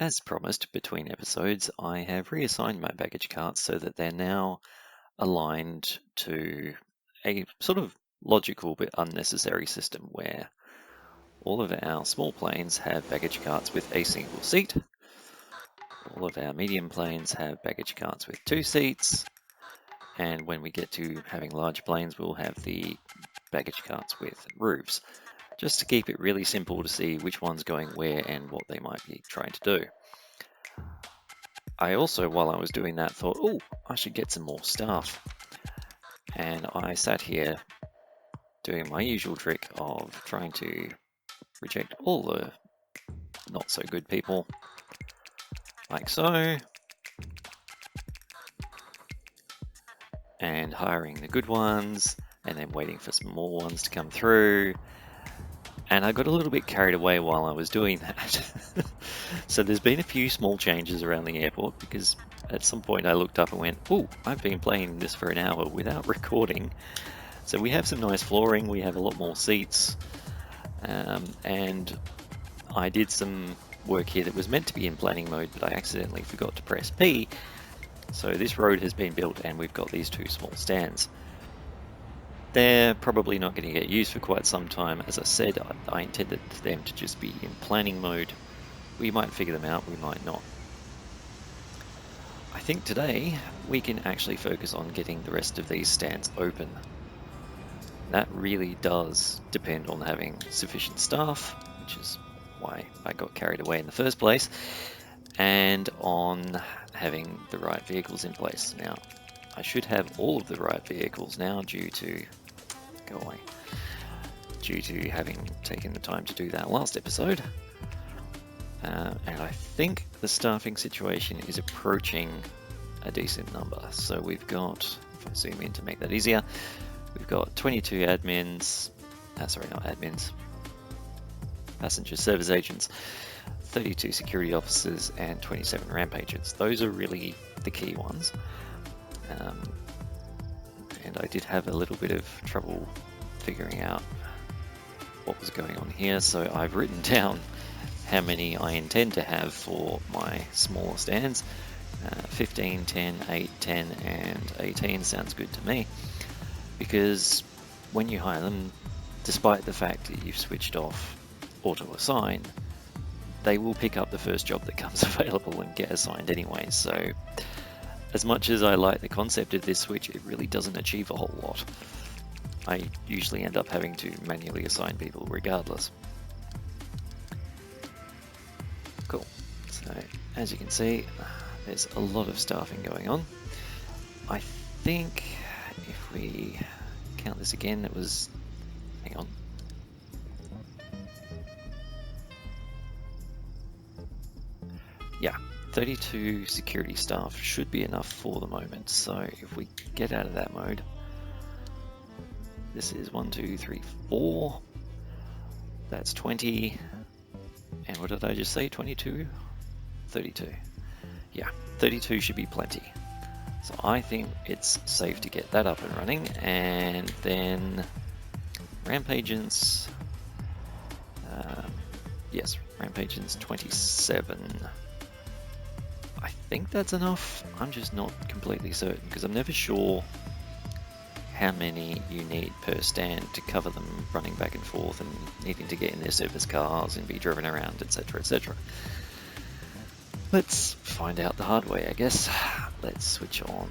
As promised, between episodes, I have reassigned my baggage carts so that they're now aligned to a sort of logical but unnecessary system where all of our small planes have baggage carts with a single seat, all of our medium planes have baggage carts with 2 seats, and when we get to having large planes, we'll have the baggage carts with roofs, just to keep it really simple to see which one's going where and what they might be trying to do. I also, while I was doing that, thought, oh, I should get some more staff. And I sat here doing my usual trick of trying to reject all the not so good people, like so, and hiring the good ones, and then waiting for some more ones to come through. And I got a little bit carried away while I was doing that. So there's been a few small changes around the airport because at some point I looked up and went, oh, I've been playing this for an hour without recording. So we have some nice flooring, we have a lot more seats, and I did some work here that was meant to be in planning mode, but I accidentally forgot to press P. So this road has been built and we've got these 2 small stands. They're probably not going to get used for quite some time. As I said, I intended them to just be in planning mode. We might figure them out, we might not. I think today we can actually focus on getting the rest of these stands open. That really does depend on having sufficient staff, which is why I got carried away in the first place, and on having the right vehicles in place. Now, I should have all of the right vehicles now due to having taken the time to do that last episode. And I think the staffing situation is approaching a decent number. So we've got, if I zoom in to make that easier, we've got 22 admins, sorry, not admins, passenger service agents, 32 security officers, and 27 ramp agents. Those are really the key ones. And I did have a little bit of trouble figuring out what was going on here, so I've written down how many I intend to have for my smaller stands. 15, 10, 8, 10, and 18 sounds good to me, because when you hire them, despite the fact that you've switched off auto assign, they will pick up the first job that comes available and get assigned anyway. So as much as I like the concept of this switch, it really doesn't achieve a whole lot. I usually end up having to manually assign people regardless. Cool. So as you can see, there's a lot of staffing going on. I think if we count this again, it was, hang on. Yeah, 32 security staff should be enough for the moment. So if we get out of that mode, this is 1, 2, 3, 4. That's 20. And what did I just say? 22? 32. Yeah, 32 should be plenty. So I think it's safe to get that up and running. And then ramp agents. Yes, ramp agents 27. I think that's enough. I'm just not completely certain because I'm never sure how many you need per stand to cover them running back and forth and needing to get in their service cars and be driven around, etc., etc. Let's find out the hard way, I guess. Let's switch on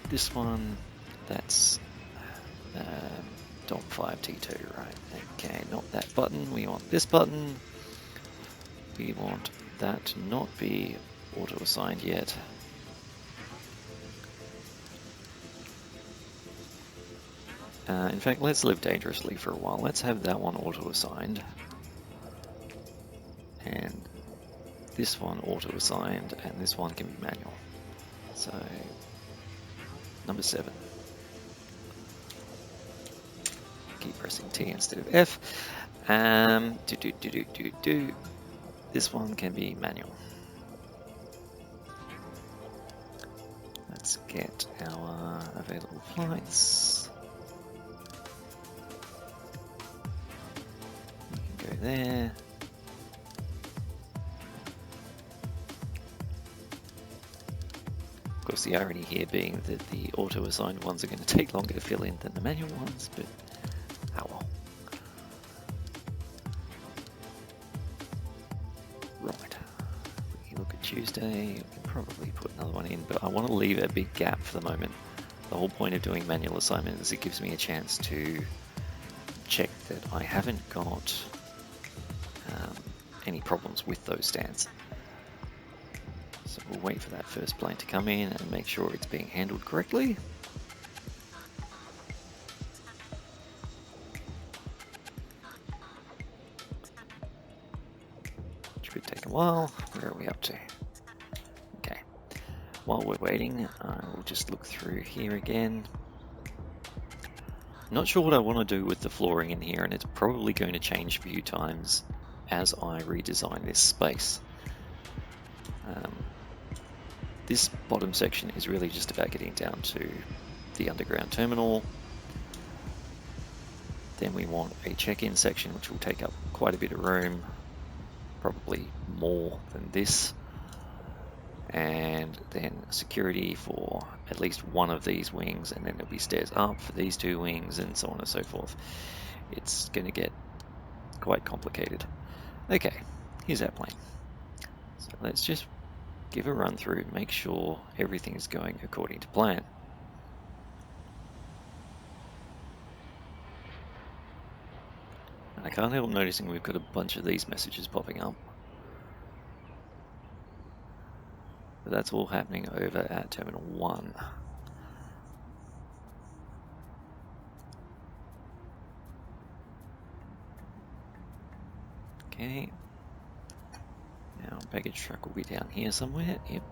this one. That's Dom5T2, right? Okay, not that button. We want this button. We want that to not be auto-assigned yet. In fact, let's live dangerously for a while. Let's have that one auto-assigned. And this one auto-assigned, and this one can be manual. So, number 7. Keep pressing T instead of F. This one can be manual. Let's get our available flights. We can go there. course, the irony here being that the auto-assigned ones are going to take longer to fill in than the manual ones, but oh well. Right, we look at Tuesday, we can probably put another one in, but I want to leave a big gap for the moment. The whole point of doing manual assignment is it gives me a chance to check that I haven't got any problems with those stands. So we'll wait for that first plane to come in and make sure it's being handled correctly. Which could take a while. Where are we up to? Okay. While we're waiting, we'll just look through here again. Not sure what I want to do with the flooring in here, and it's probably going to change a few times as I redesign this space. This bottom section is really just about getting down to the underground terminal. Then we want a check-in section, which will take up quite a bit of room, probably more than this. And then security for at least one of these wings, and then there'll be stairs up for these two wings, and so on and so forth. It's going to get quite complicated. Okay, here's our plane. So let's just give a run through, make sure everything is going according to plan. I can't help noticing we've got a bunch of these messages popping up. But that's all happening over at Terminal 1. Okay. Now baggage truck will be down here somewhere. Yep.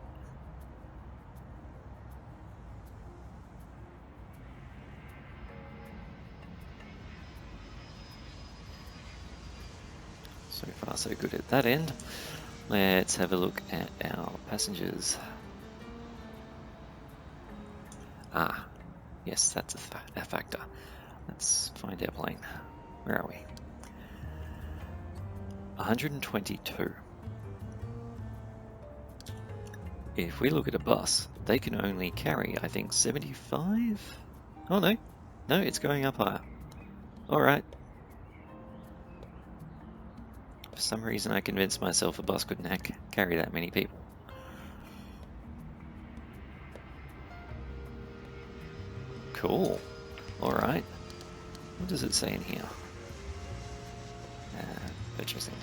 So far so good at that end. Let's have a look at our passengers. Ah, yes, that's a factor. Let's find our plane. Where are we? 122. If we look at a bus, they can only carry, I think, 75? Oh no, no, it's going up higher. Alright. For some reason I convinced myself a bus couldn't carry that many people. Cool. Alright. What does it say in here? Purchasing.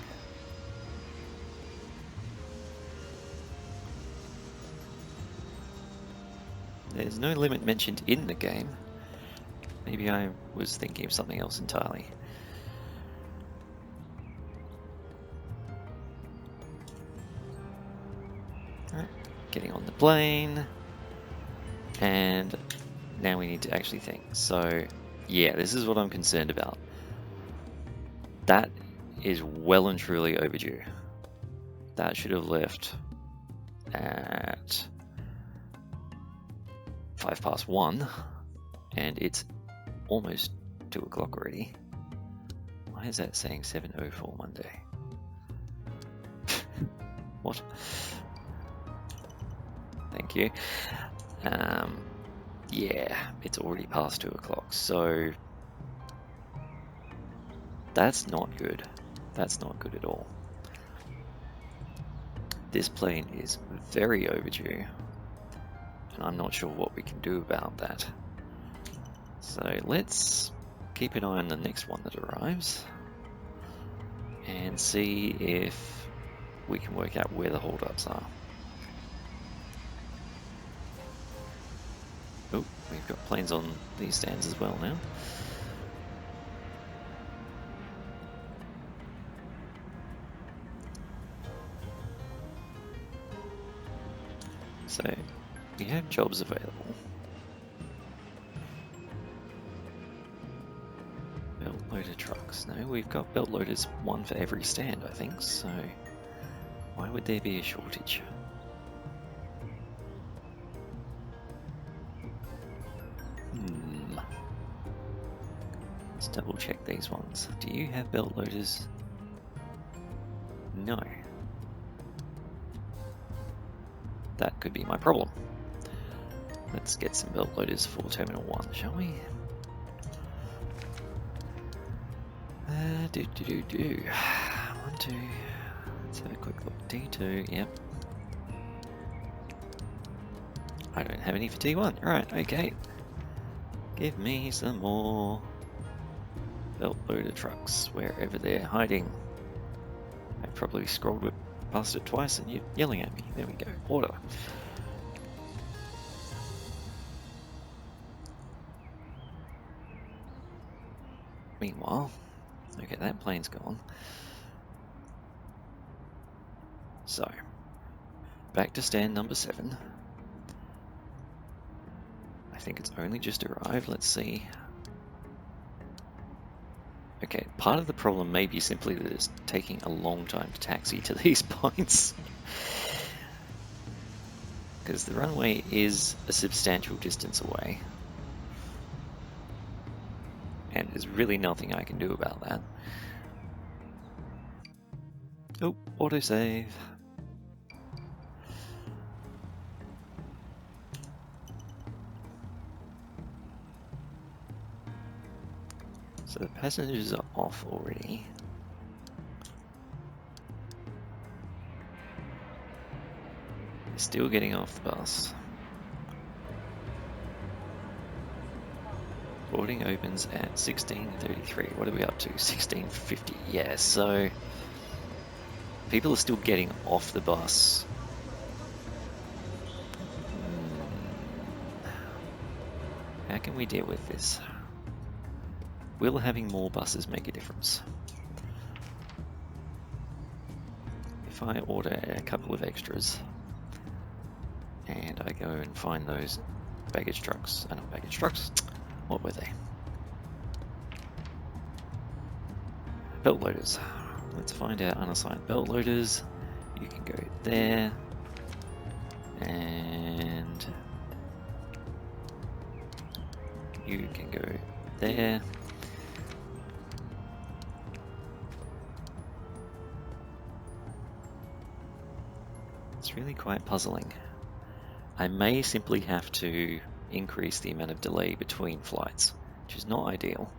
There's no limit mentioned in the game. Maybe I was thinking of something else entirely. Alright, getting on the plane. And now we need to actually think. So, yeah, this is what I'm concerned about. That is well and truly overdue. That should have left at 1:05, and it's almost 2 o'clock already. Why is that saying 7:04 Monday? What? Thank you. Yeah, it's already past 2 o'clock, so that's not good. That's not good at all. This plane is very overdue, and I'm not sure what we can do about that. So let's keep an eye on the next one that arrives and see if we can work out where the holdups are. Oh, we've got planes on these stands as well now. So we have jobs available. Belt loader trucks. No, we've got belt loaders, one for every stand, I think, so why would there be a shortage? Let's double check these ones. Do you have belt loaders? No. That could be my problem. Let's get some belt loaders for Terminal 1, shall we? Do. 1, 2. Let's have a quick look. D2, yep. I don't have any for T1. Right, okay. Give me some more belt loader trucks wherever they're hiding. I probably scrolled past it twice and you're yelling at me. There we go. Order. Meanwhile, okay, that plane's gone. So, back to stand number 7. I think it's only just arrived. Let's see. Okay, part of the problem may be simply that it's taking a long time to taxi to these points. Because the runway is a substantial distance away. And there's really nothing I can do about that. Oh, autosave. So the passengers are off already. They're still getting off the bus. Boarding opens at 16:33. What are we up to? 16:50. Yeah, so people are still getting off the bus. How can we deal with this? Will having more buses make a difference? If I order a couple of extras and I go and find those baggage trucks, not baggage trucks, what were they? Belt loaders. Let's find our unassigned belt loaders. You can go there and you can go there. It's really quite puzzling. I may simply have to increase the amount of delay between flights, which is not ideal.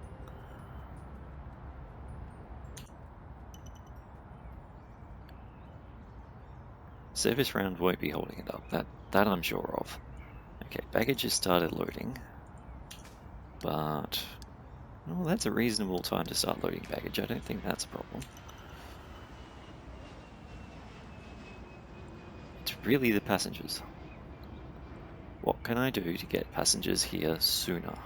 Service round won't be holding it up, that I'm sure of. Okay, baggage has started loading, but well, that's a reasonable time to start loading baggage. I don't think that's a problem. It's really the passengers. What can I do to get passengers here sooner?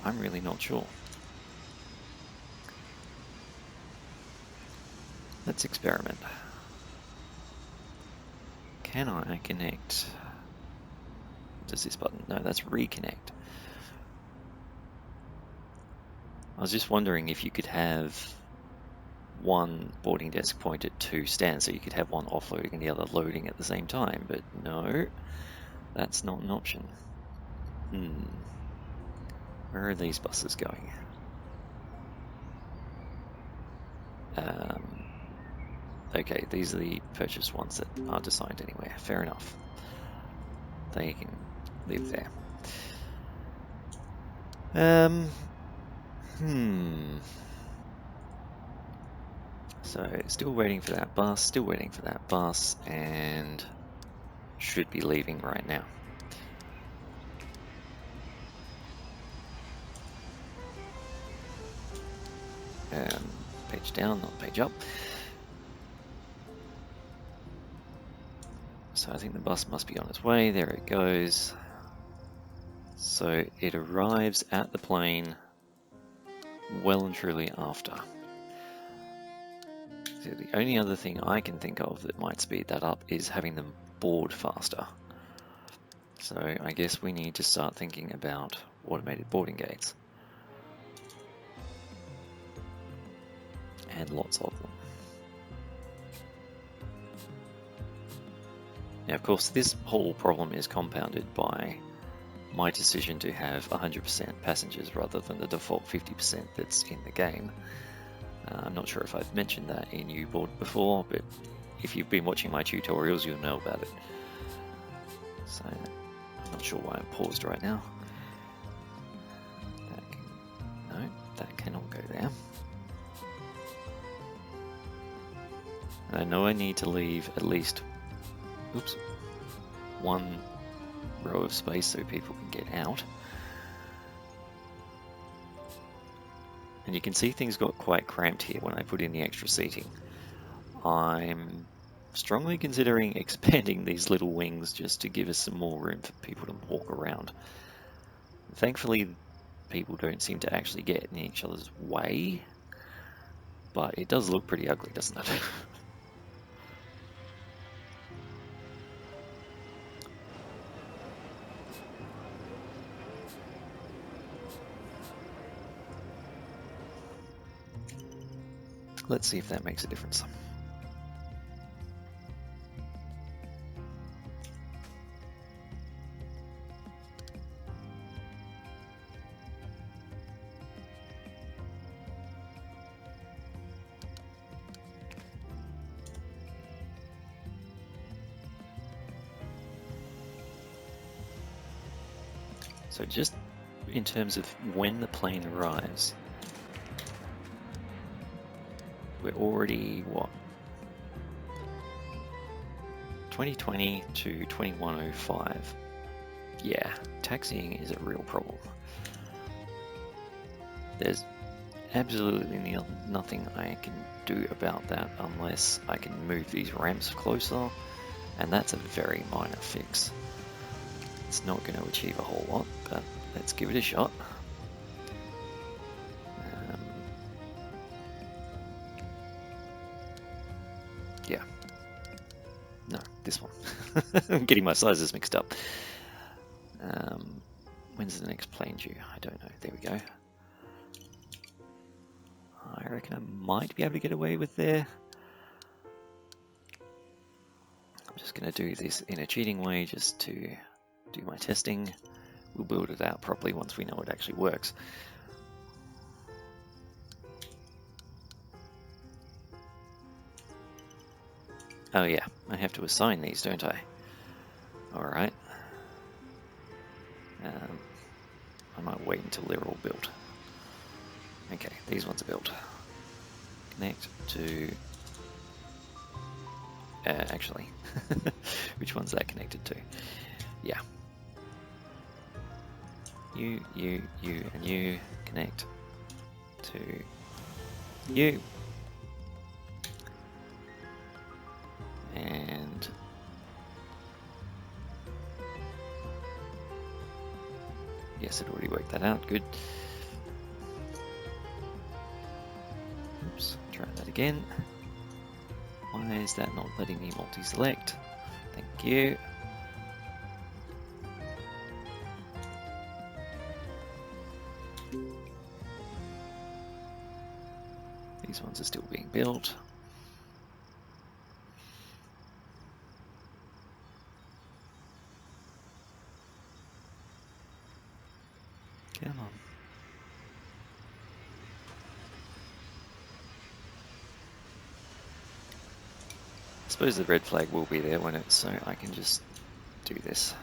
I'm really not sure. Let's experiment. Can I connect? What does this button? No, that's reconnect. I was just wondering if you could have one boarding desk point at 2 stands, so you could have one offloading and the other loading at the same time, but no, that's not an option. Where are these buses going? Okay, these are the purchased ones that aren't assigned anywhere. Fair enough. They can live there. So still waiting for that bus, and should be leaving right now. Page down, not page up. So I think the bus must be on its way. There it goes. So it arrives at the plane well and truly after. So the only other thing I can think of that might speed that up is having them board faster. So I guess we need to start thinking about automated boarding gates. And lots of them. Now, of course, this whole problem is compounded by my decision to have 100% passengers rather than the default 50% that's in the game. I'm not sure if I've mentioned that in YouPort before, but if you've been watching my tutorials, you'll know about it. So I'm not sure why I'm paused right now. No, that cannot go there. And I know I need to leave at least, oops, one row of space so people can get out. And you can see things got quite cramped here when I put in the extra seating. I'm strongly considering expanding these little wings just to give us some more room for people to walk around. Thankfully, people don't seem to actually get in each other's way, but it does look pretty ugly, doesn't it? Let's see if that makes a difference. So just in terms of when the plane arrives, we're already, what, 2020 to 2105. Yeah, taxiing is a real problem. There's absolutely nothing I can do about that unless I can move these ramps closer, and that's a very minor fix. It's not going to achieve a whole lot, but let's give it a shot. Yeah. No, this one. I'm getting my sizes mixed up. When's the next plane due? I don't know. There we go. I reckon I might be able to get away with there. I'm just going to do this in a cheating way just to do my testing. We'll build it out properly once we know it actually works. Oh yeah, I have to assign these, don't I? Alright. I might wait until they're all built. Okay, these ones are built. Connect to... actually, which one's that connected to? Yeah. You, and you connect to you. And yes, it already worked that out. Good. Oops, try that again. Why is that not letting me multi-select? Thank you. These ones are still being built. Come on. I suppose the red flag will be there when it's so I can just do this.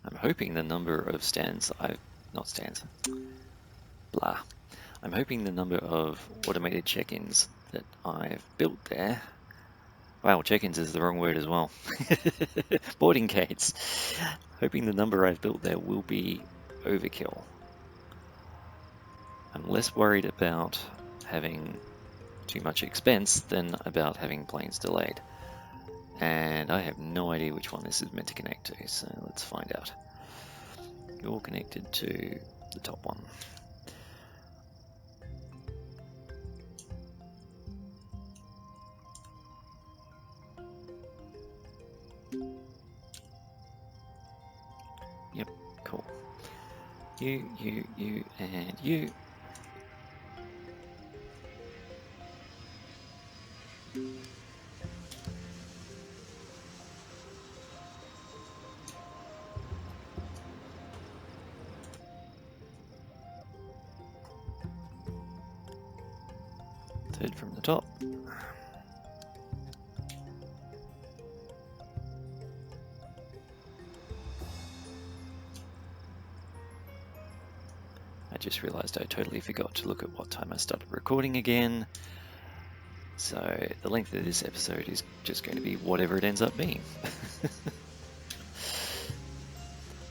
I'm hoping the number of I'm hoping the number of automated check-ins that I've built there. Wow, check-ins is the wrong word as well. Boarding gates. Hoping the number I've built there will be overkill. I'm less worried about having too much expense than about having planes delayed. And I have no idea which one this is meant to connect to, so let's find out. You're connected to the top one. Yep, cool. You, and you. Third from the top. I just realized I totally forgot to look at what time I started recording again. So the length of this episode is just going to be whatever it ends up being.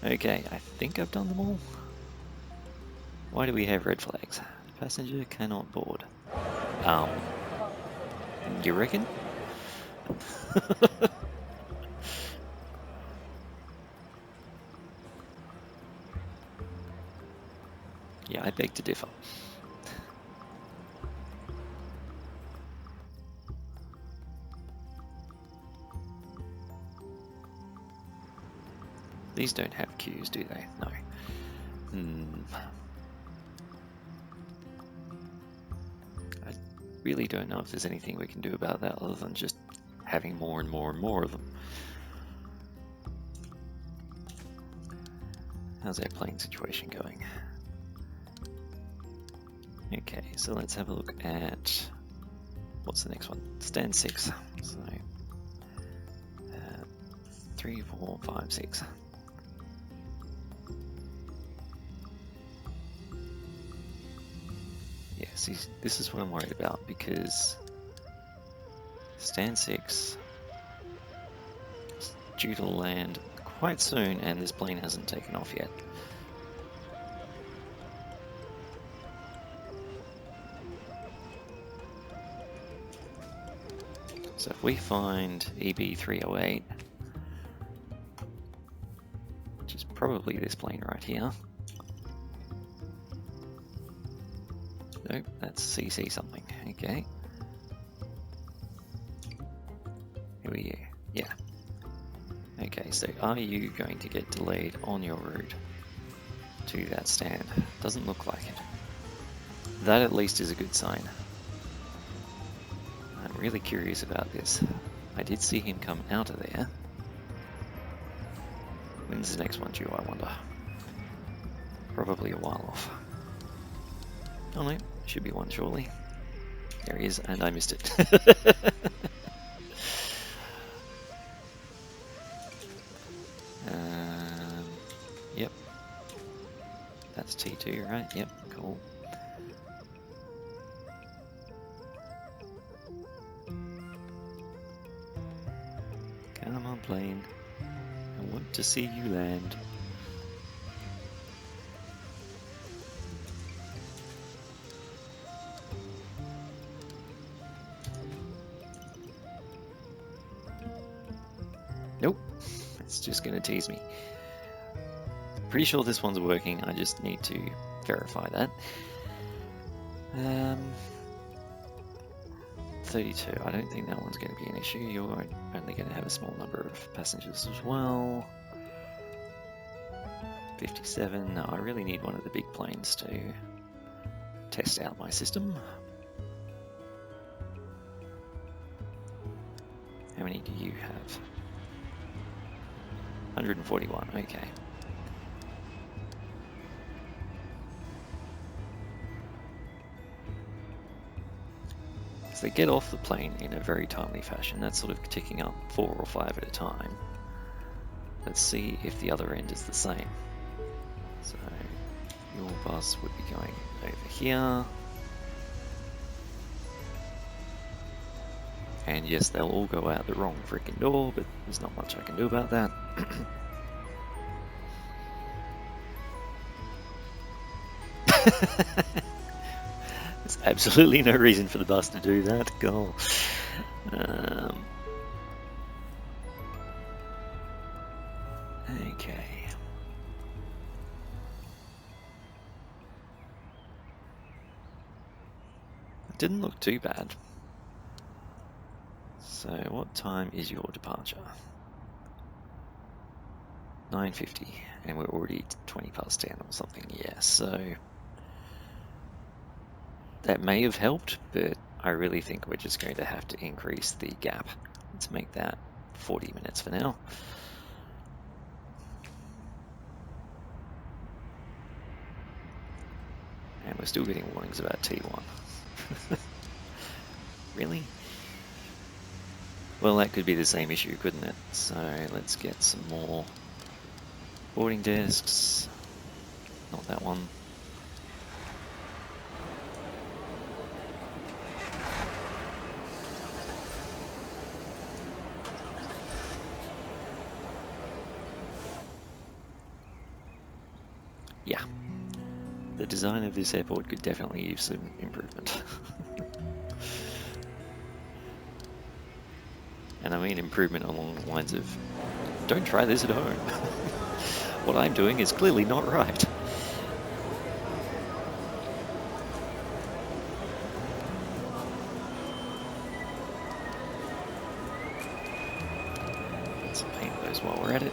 Okay, I think I've done them all. Why do we have red flags? Passenger cannot board. You reckon? Yeah, I beg to differ. These don't have queues, do they? No. I really don't know if there's anything we can do about that other than just having more and more and more of them. How's our plane situation going? Okay, so let's have a look at what's the next one? Stand 6. So 3, 4, 5, 6. Yeah, see, this is what I'm worried about because stand 6 is due to land quite soon and this plane hasn't taken off yet. So if we find EB308, which is probably this plane right here. Nope, that's CC something. Okay. Who are you? Yeah. Okay, so are you going to get delayed on your route to that stand? Doesn't look like it. That at least is a good sign. I'm really curious about this. I did see him come out of there. When's the next one due, I wonder? Probably a while off. Oh no, should be one surely. There he is, and I missed it. Yep. That's T2, right? Yep, cool. Come on, plane. I want to see you land. Nope, it's just going to tease me. Pretty sure this one's working, I just need to verify that. 32, I don't think that one's going to be an issue. You're only going to have a small number of passengers as well. 57, no, I really need one of the big planes to test out my system. How many do you have? 141, okay. So they get off the plane in a very timely fashion. That's sort of ticking up 4 or 5 at a time. Let's see if the other end is the same. So your bus would be going over here. And yes, they'll all go out the wrong freaking door, but there's not much I can do about that. There's absolutely no reason for the bus to do that. Go. Okay. It didn't look too bad. So what time is your departure? 9:50, and we're already 20 past 10 or something. Yeah, so that may have helped, but I really think we're just going to have to increase the gap. Let's make that 40 minutes for now. And we're still getting warnings about T1. Really? Well, that could be the same issue, couldn't it? So let's get some more boarding desks. Not that one. Yeah. The design of this airport could definitely use some improvement. And I mean improvement along the lines of, don't try this at home. What I'm doing is clearly not right. Let's paint those while we're at it.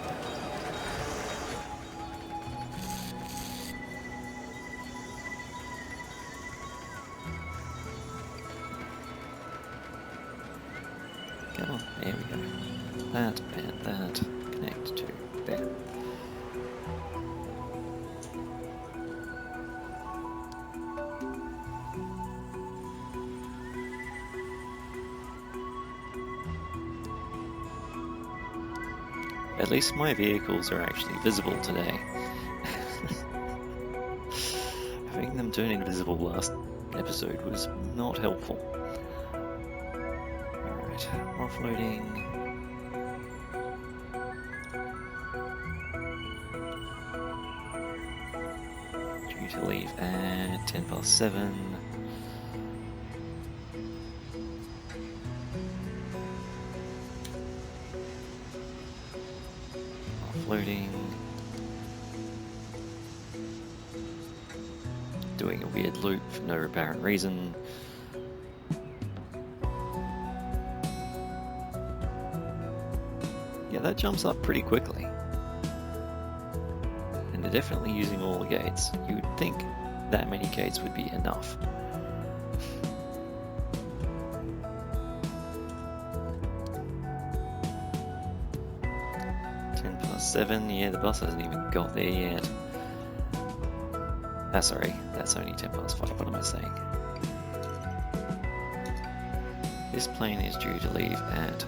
Come on, there we go. That and that connect to there. At least my vehicles are actually visible today. Having them turn invisible last episode was not helpful. Alright, offloading. Due to leave at 7:10. Offloading. Doing a weird loop for no apparent reason. Yeah, that jumps up pretty quickly. And they're definitely using all the gates. You would think that many gates would be enough. Seven, yeah, the bus hasn't even got there yet. Ah, sorry, that's only 5. What am I saying? This plane is due to leave at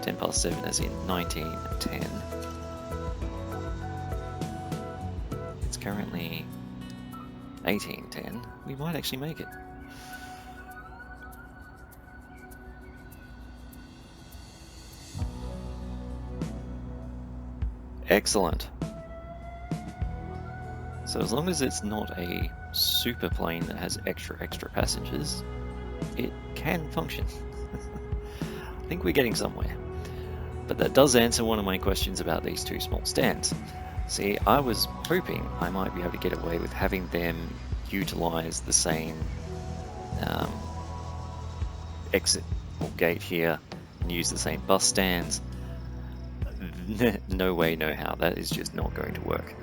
7:10, as in 19:10. It's currently 18:10. We might actually make it. Excellent. So as long as it's not a super plane that has extra passengers, it can function. I think we're getting somewhere. But that does answer one of my questions about these two small stands. See, I was hoping I might be able to get away with having them utilize the same exit or gate here and use the same bus stands. No way, no how. That is just not going to work.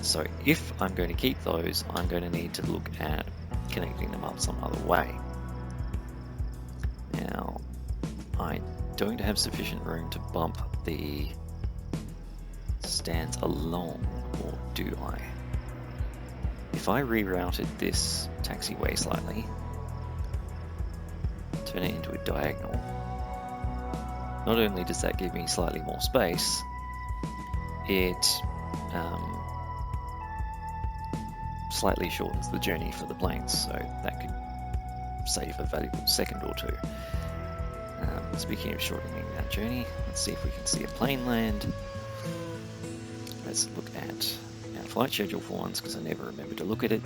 So if I'm going to keep those, I'm going to need to look at connecting them up some other way. Now, I don't have sufficient room to bump the stands along, or do I? If I rerouted this taxiway slightly, turn it into a diagonal, not only does that give me slightly more space, it slightly shortens the journey for the planes, so that could save a valuable second or two. Speaking of shortening that journey, let's see if we can see a plane land. Let's look at our flight schedule for once, because I never remember to look at it.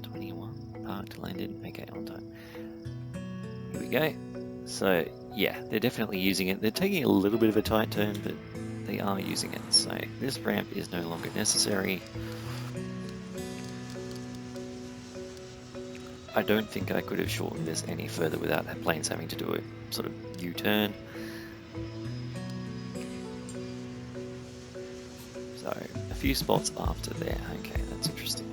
21, parked, landed, okay, on time. Here we go. So yeah, they're definitely using it. They're taking a little bit of a tight turn, but they are using it. So this ramp is no longer necessary. I don't think I could have shortened this any further without the planes having to do a sort of U-turn. So a few spots after there. Okay, that's interesting.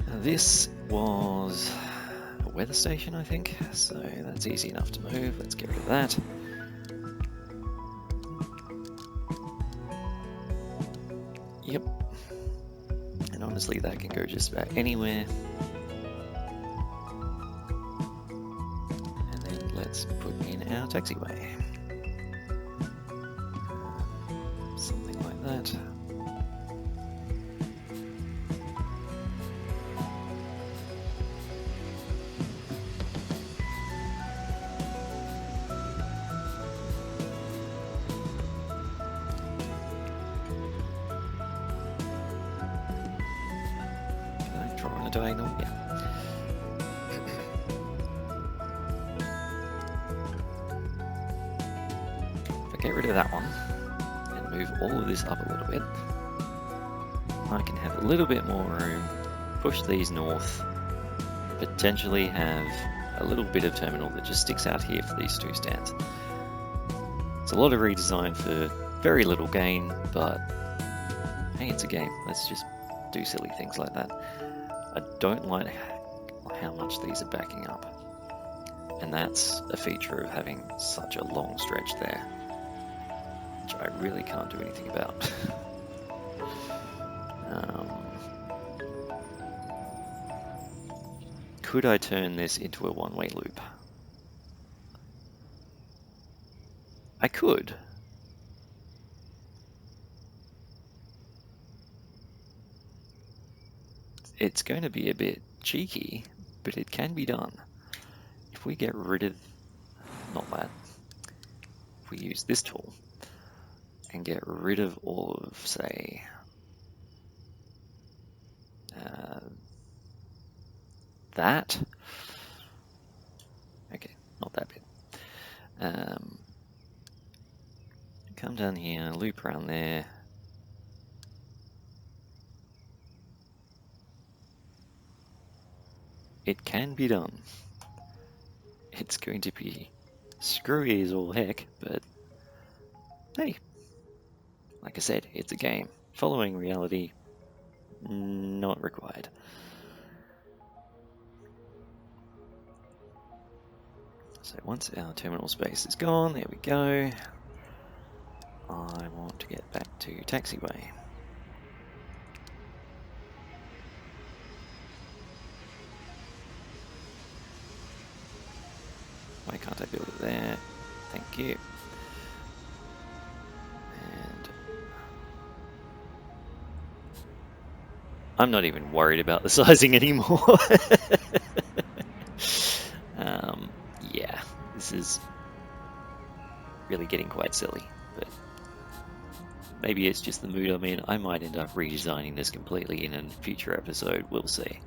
Now, this was a weather station, I think, so that's easy enough to move. Let's get rid of that. Yep. And honestly, that can go just about anywhere. And then let's put in our taxiway. Something like that. Draw on a diagonal, yeah. If I get rid of that one and move all of this up a little bit, I can have a little bit more room, push these north, potentially have a little bit of terminal that just sticks out here for these two stands. It's a lot of redesign for very little gain, but hey, it's a game. Let's just do silly things like that. I don't like how much these are backing up, and that's a feature of having such a long stretch there, which I really can't do anything about. Could I turn this into a one-way loop? I could. It's going to be a bit cheeky, but it can be done. If we get rid of, not that, if we use this tool and get rid of all of, say, that, okay, not that bit. Come down here, loop around there. It can be done. It's going to be screwy as all heck, but hey, like I said, it's a game. Following reality, not required. So once our terminal space is gone, there we go. I want to get back to taxiway. Why can't I build it there? Thank you. And I'm not even worried about the sizing anymore. Yeah, this is really getting quite silly, but maybe it's just the mood I'm in. I might end up redesigning this completely in a future episode, we'll see.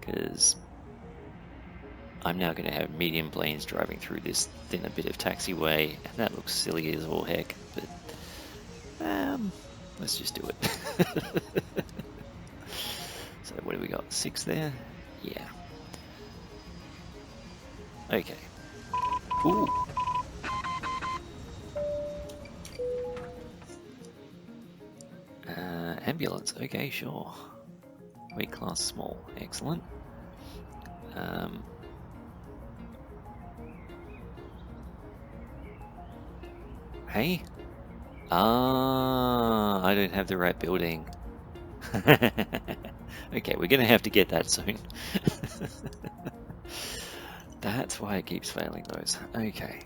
Because I'm now going to have medium planes driving through this thinner bit of taxiway, and that looks silly as all heck, but let's just do it. So what do we got? 6 there? Yeah. Okay. Ooh. Ambulance. Okay, sure. Weight class small. Excellent. Hey? I don't have the right building. Okay, we're gonna have to get that soon. That's why it keeps failing those. Okay.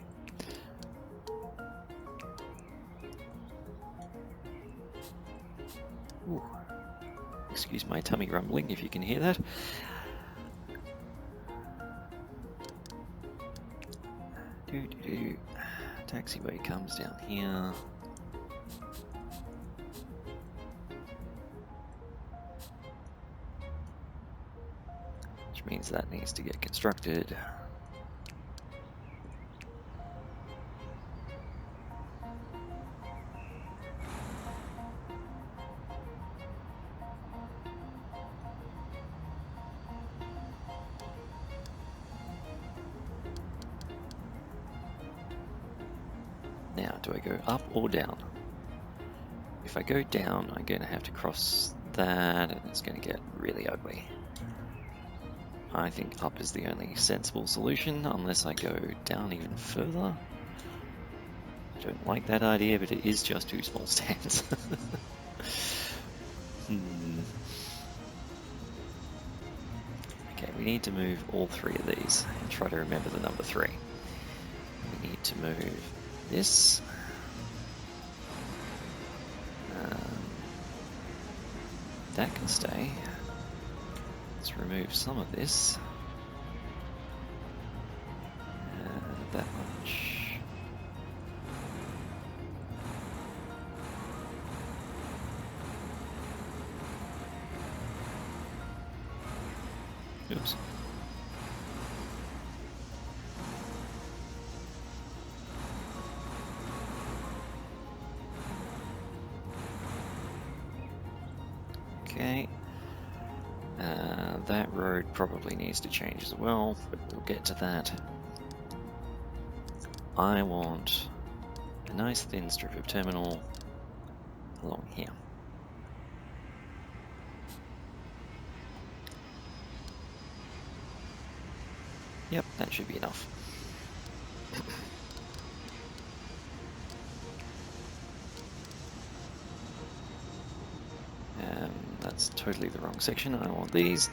Ooh. Excuse my tummy rumbling if you can hear that. Taxiway comes down here. Which means that needs to get constructed. Now, do I go up or down? If I go down, I'm going to have to cross that, and it's going to get really ugly. I think up is the only sensible solution, unless I go down even further. I don't like that idea, but it is just 2 small stands. Okay, we need to move all 3 of these and try to remember the number 3. We need to move this. That can stay. Let's remove some of this. That much. Oops. Okay. That road probably needs to change as well, but we'll get to that. I want a nice thin strip of terminal along here. Yep, that should be enough. That's totally the wrong section. I want these.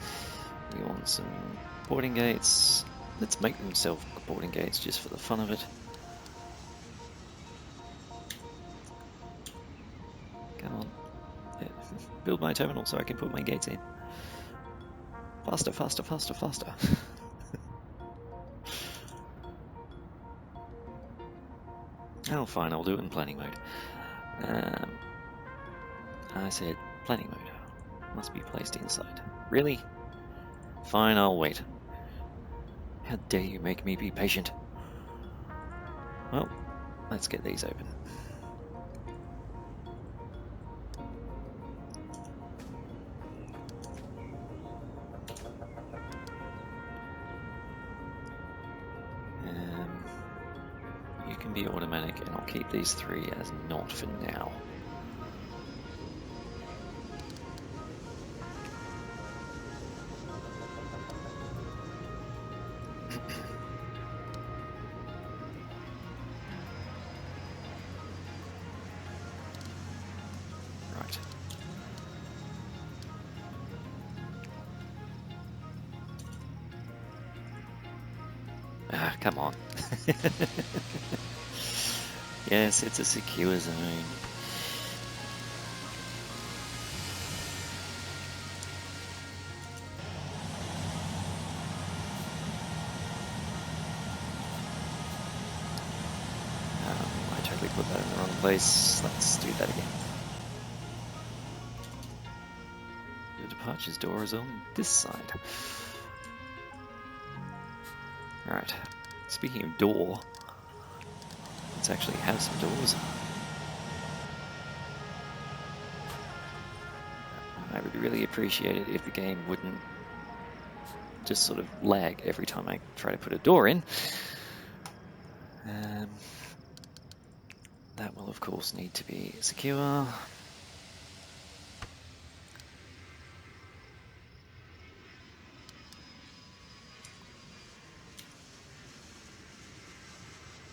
We want some boarding gates. Let's make them self-boarding gates just for the fun of it. Come on. Yeah. Build my terminal so I can put my gates in. Faster, faster, faster, faster. Oh, fine, I'll do it in planning mode. I said planning mode. Must be placed inside. Really? Fine, I'll wait. How dare you make me be patient? Well, let's get these open. You can be automatic, and I'll keep these 3 as not for now. Right. Ah, come on. Yes, it's a secure zone. I totally put that in the wrong place. Let's do that again. The departures door is on this side. Alright. Speaking of door, let's actually have some doors. I would really appreciate it if the game wouldn't just sort of lag every time I try to put a door in. That will of course need to be secure.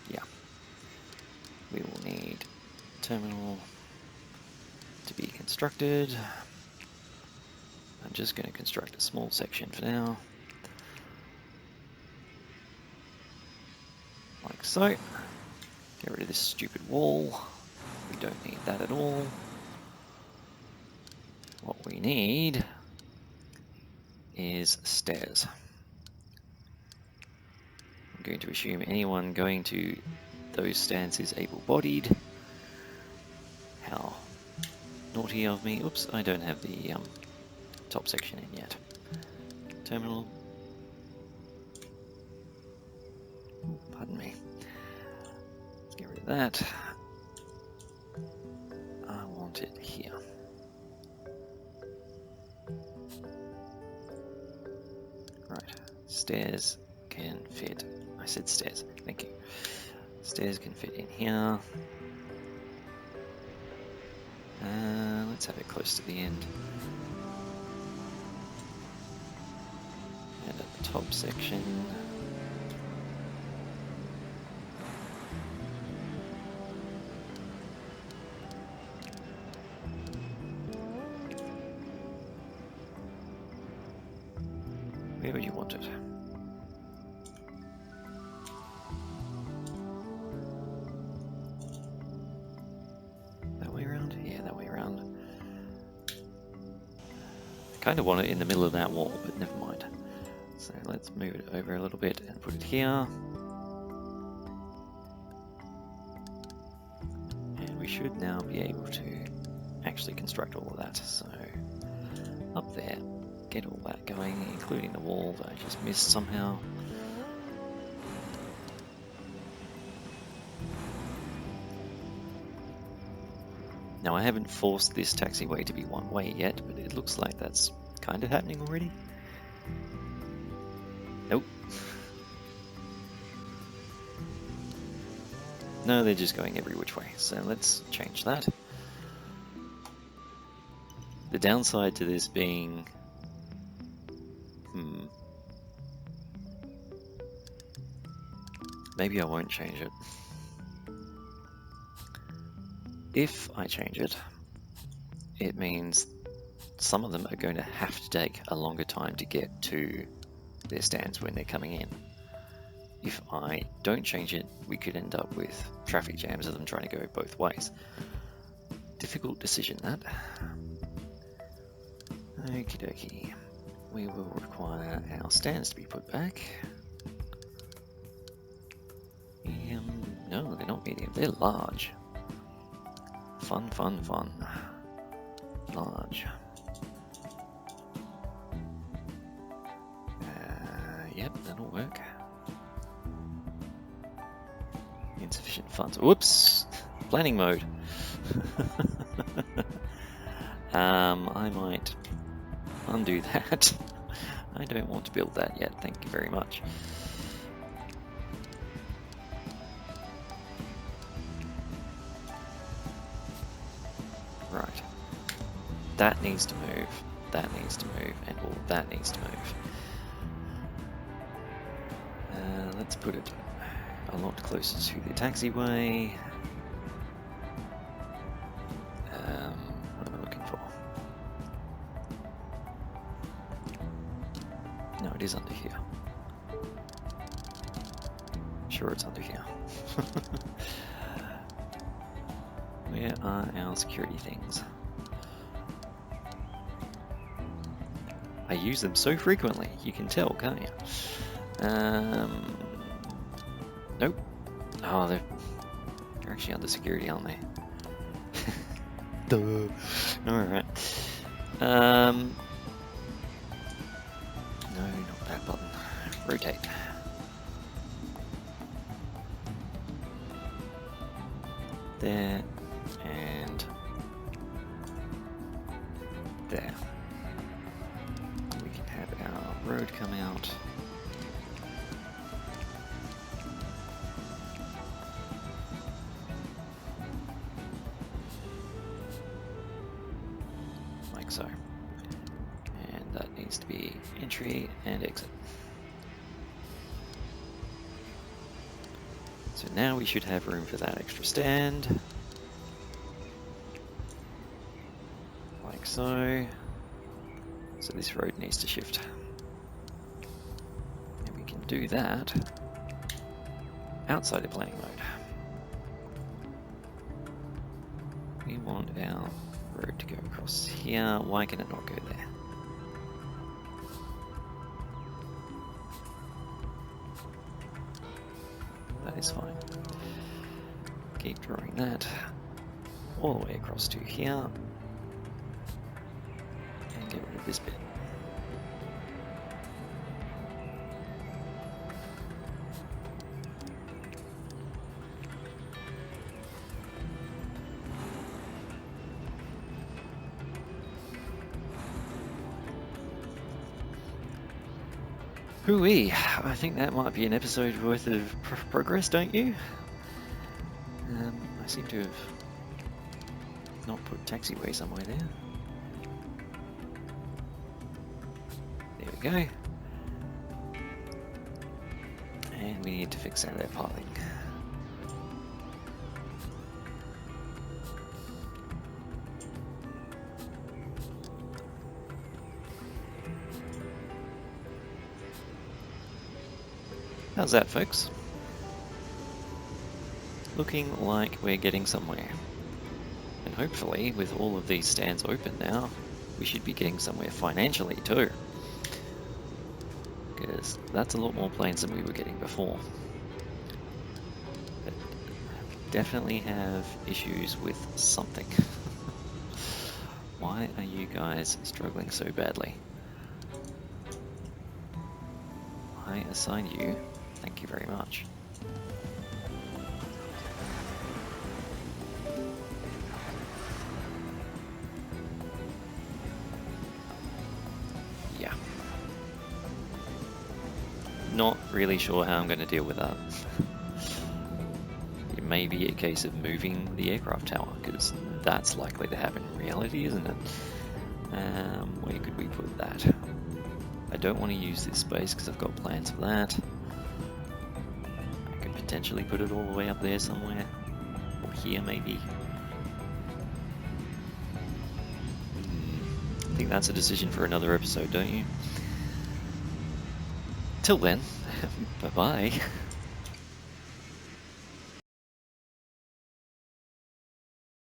Yeah. We will need terminal to be constructed. I'm just going to construct a small section for now. Like so. Get rid of this stupid wall. We don't need that at all. What we need is stairs. I'm going to assume anyone going to those stands is able-bodied. How naughty of me. Oops, I don't have the top section in yet. Terminal. Pardon me. Let's get rid of that. I want it here. Right, stairs can fit. I said stairs, thank you. Stairs can fit in here. Let's have it close to the end. And at the top section. Where would you want it? That way around? Yeah, that way around. I kind of want it in the middle of that wall, but never mind. So let's move it over a little bit and put it here. And we should now be able to actually construct all of that. So up there, get all that going, including the wall that I just missed somehow. Now I haven't forced this taxiway to be one way yet, but it looks like that's kind of happening already. Nope. No, they're just going every which way, so let's change that. The downside to this being... maybe I won't change it. If I change it, it means some of them are going to have to take a longer time to get to their stands when they're coming in. If I don't change it, we could end up with traffic jams of them trying to go both ways. Difficult decision, that. Okie dokie. We will require our stands to be put back. No, they're not medium, they're large. Fun, fun, fun. Large. Yep, that'll work. Insufficient funds. Whoops! Planning mode. I might undo that. I don't want to build that yet, thank you very much. Right. That needs to move, that needs to move, and all that needs to move. Let's put it a lot closer to the taxiway. What am I looking for? No, it is under here. Sure, it's under here. Where are our security things? I use them so frequently, you can tell, can't you? Nope. Oh, they're actually under security, aren't they? Duh. Alright. No, not that button. Rotate. There. And there. We can have our road come out. Like so. And that needs to be entry and exit. So now we should have room for that extra stand. Like so. So this road needs to shift. And we can do that outside of planning mode. We want our road to go across here. Why can it not go there? That is fine. Keep drawing that all the way across to here. And get rid of this bit. Hooey! I think that might be an episode worth of progress, don't you? I seem to have not put taxiway somewhere there. There we go. And we need to fix out that piling. how's that, folks? Looking like we're getting somewhere. And hopefully, with all of these stands open now, we should be getting somewhere financially too. Because that's a lot more planes than we were getting before. But we definitely have issues with something. Why are you guys struggling so badly? I assign you. Thank you very much. Yeah. Not really sure how I'm going to deal with that. It may be a case of moving the aircraft tower, because that's likely to happen in reality, isn't it? Where could we put that? I don't want to use this space because I've got plans for that. I could potentially put it all the way up there somewhere. Or here maybe. I think that's a decision for another episode, don't you? Till then, bye-bye.